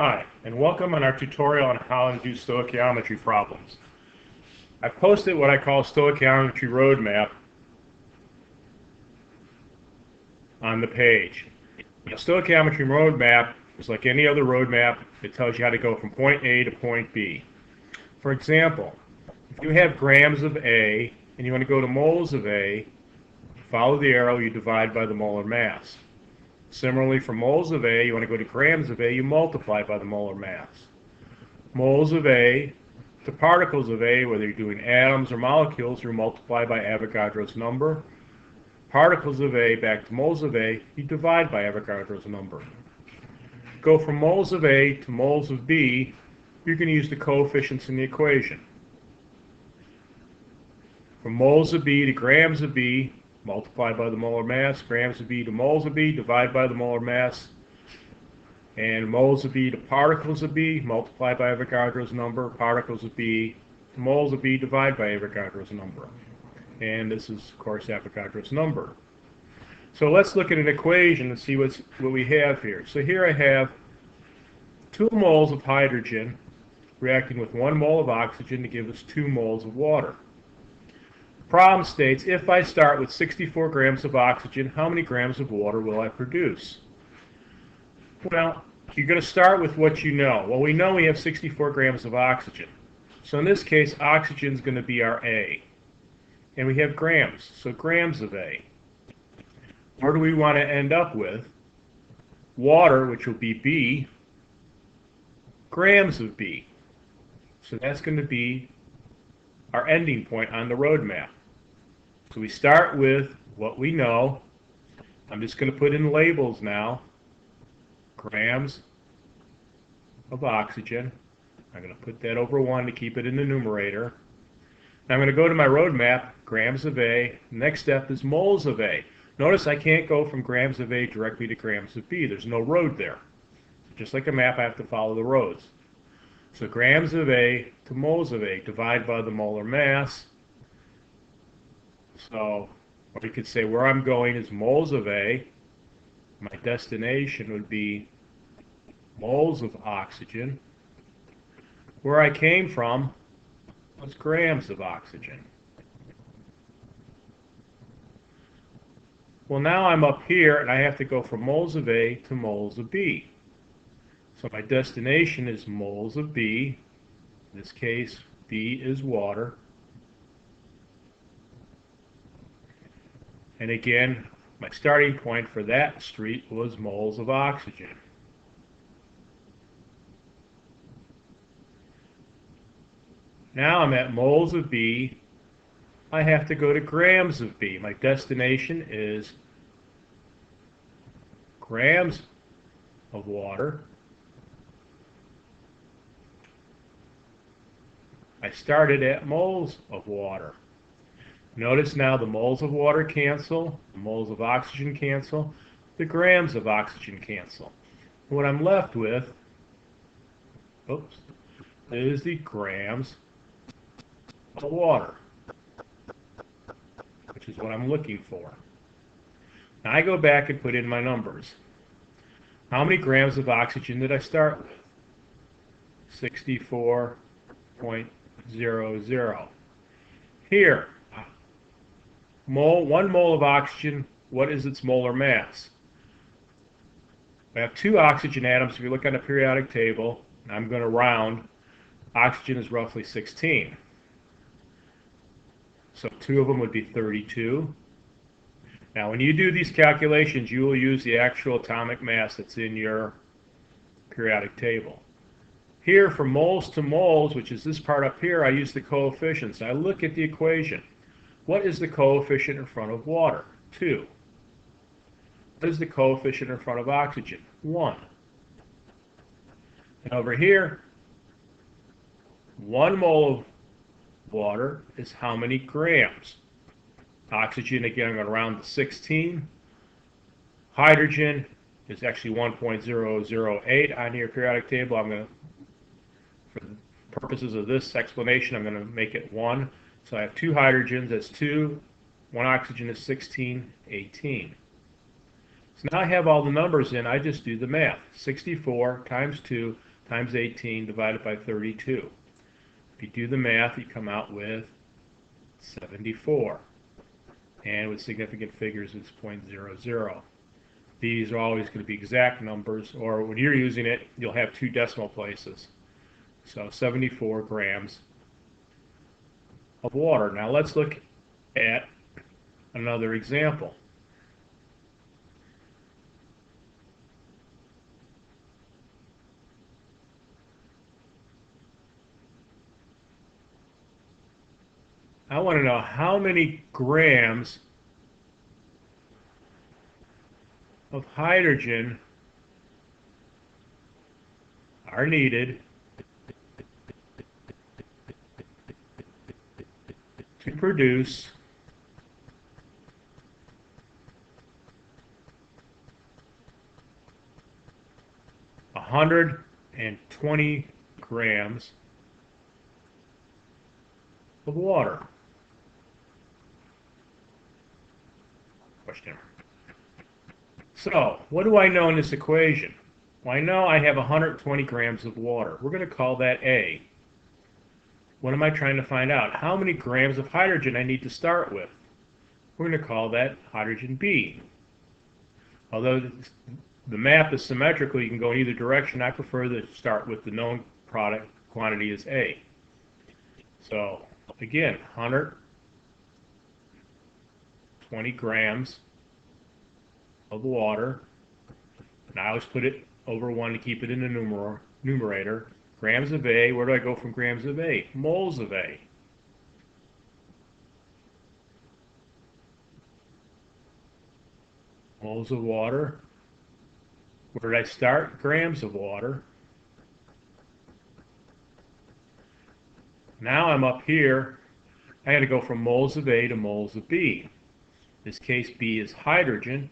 Hi, and welcome on our tutorial on how to do stoichiometry problems. I've posted what I call stoichiometry roadmap on the page. A stoichiometry roadmap is like any other roadmap. It tells you how to go from point A to point B. For example, if you have grams of A and you want to go to moles of A, follow the arrow, you divide by the molar mass. Similarly, for moles of A, you want to go to grams of A, you multiply by the molar mass. Moles of A to particles of A, whether you're doing atoms or molecules, you multiply by Avogadro's number. Particles of A back to moles of A, you divide by Avogadro's number. Go from moles of A to moles of B, you're going to use the coefficients in the equation. From moles of B to grams of B, multiply by the molar mass. Grams of B to moles of B, divide by the molar mass. And moles of B to particles of B, multiply by Avogadro's number. Particles of B to moles of B, divide by Avogadro's number. And this is, of course, Avogadro's number. So let's look at an equation and see what we have here. So here I have 2 moles of hydrogen reacting with 1 mole of oxygen to give us 2 moles of water. The problem states, if I start with 64 grams of oxygen, how many grams of water will I produce? Well, you're going to start with what you know. Well, we know we have 64 grams of oxygen. So in this case, oxygen is going to be our A. And we have grams, so grams of A. Where do we want to end up with? Water, which will be B, grams of B. So that's going to be our ending point on the roadmap. So we start with what we know. I'm just going to put in labels now. Grams of oxygen. I'm going to put that over 1 to keep it in the numerator. Now I'm going to go to my roadmap, grams of A. Next step is moles of A. Notice I can't go from grams of A directly to grams of B. There's no road there. Just like a map, I have to follow the roads. So grams of A to moles of A, divide by the molar mass. So we could say where I'm going is moles of A. My destination would be moles of oxygen. Where I came from was grams of oxygen. Well, now I'm up here and I have to go from moles of A to moles of B. So my destination is moles of B. In this case, B is water. And again, my starting point for that street was moles of oxygen. Now I'm at moles of B. I have to go to grams of B. My destination is grams of water. I started at moles of water. Notice now the moles of water cancel, the moles of oxygen cancel, the grams of oxygen cancel. What I'm left with, is the grams of water, which is what I'm looking for. Now I go back and put in my numbers. How many grams of oxygen did I start with? 64.00. Here, 1 mole of oxygen, what is its molar mass? I have 2 oxygen atoms. If you look on the periodic table, I'm going to round, oxygen is roughly 16. So 2 of them would be 32. Now when you do these calculations, you will use the actual atomic mass that's in your periodic table. Here, from moles to moles, which is this part up here, I use the coefficients. I look at the equation. What is the coefficient in front of water? 2. What is the coefficient in front of oxygen? 1. And over here, 1 mole of water is how many grams? Oxygen, again, I'm going to round to 16. Hydrogen is actually 1.008 on your periodic table. I'm going to, for the purposes of this explanation, I'm going to make it 1. So I have 2 hydrogens, that's 2. 1 oxygen is 16, 18. So now I have all the numbers in, I just do the math. 64 times 2, times 18 divided by 32. If you do the math, you come out with 74. And with significant figures, it's 0.00. These are always going to be exact numbers, or when you're using it, you'll have 2 decimal places. So 74 grams of water. Now let's look at another example. I want to know how many grams of hydrogen are needed to produce 120 grams of water. Question. So, what do I know in this equation? Well, I know I have 120 grams of water. We're going to call that A. What am I trying to find out? How many grams of hydrogen I need to start with? We're going to call that hydrogen B. Although the map is symmetrical, you can go in either direction. I prefer to start with the known product quantity is A. So, again, 120 grams of water. And I always put it over 1 to keep it in the numerator. Grams of A, where do I go from grams of A? Moles of A. Moles of water. Where did I start? Grams of water. Now I'm up here. I got to go from moles of A to moles of B. In this case, B is hydrogen.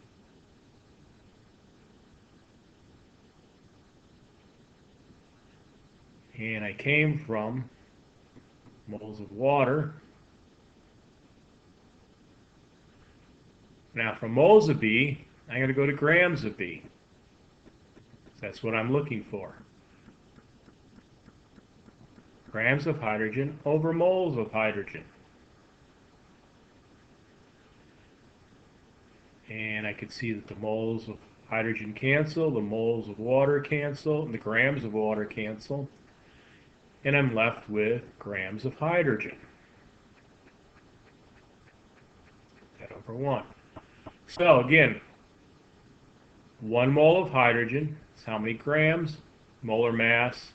And I came from moles of water. Now from moles of B, I'm going to go to grams of B. That's what I'm looking for. Grams of hydrogen over moles of hydrogen. And I can see that the moles of hydrogen cancel, the moles of water cancel, and the grams of water cancel. And I'm left with grams of hydrogen. That over 1. So again, 1 mole of hydrogen is how many grams? Molar mass,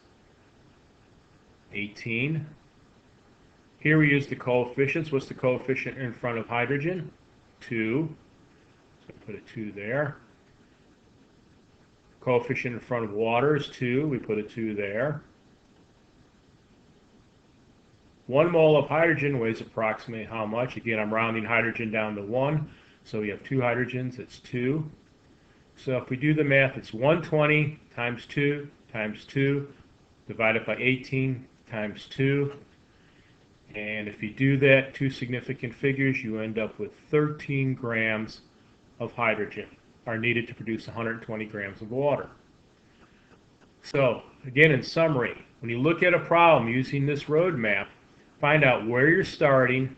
18. Here we use the coefficients. What's the coefficient in front of hydrogen? 2. So put a 2 there. Coefficient in front of water is 2. We put a 2 there. 1 mole of hydrogen weighs approximately how much? Again, I'm rounding hydrogen down to 1. So we have 2 hydrogens, it's 2. So if we do the math, it's 120 times 2 times 2 divided by 18 times 2. And if you do that, 2 significant figures, you end up with 13 grams of hydrogen are needed to produce 120 grams of water. So again, in summary, when you look at a problem using this road map, find out where you're starting,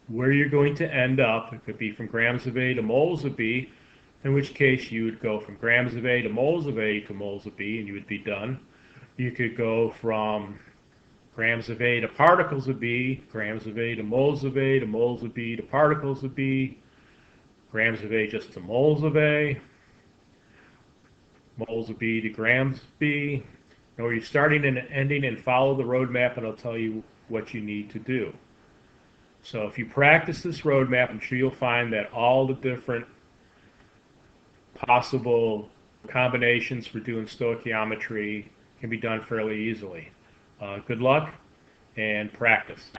where you're going to end up. It could be from grams of A to moles of B, in which case you would go from grams of A to moles of A to moles of B, and you would be done. You could go from grams of A to particles of B, grams of A to moles of A to moles of B to particles of B, grams of A just to moles of A, moles of B to grams of B. Or you're starting and ending, and follow the roadmap, and it'll tell you what you need to do. So if you practice this roadmap, I'm sure you'll find that all the different possible combinations for doing stoichiometry can be done fairly easily. Good luck and practice.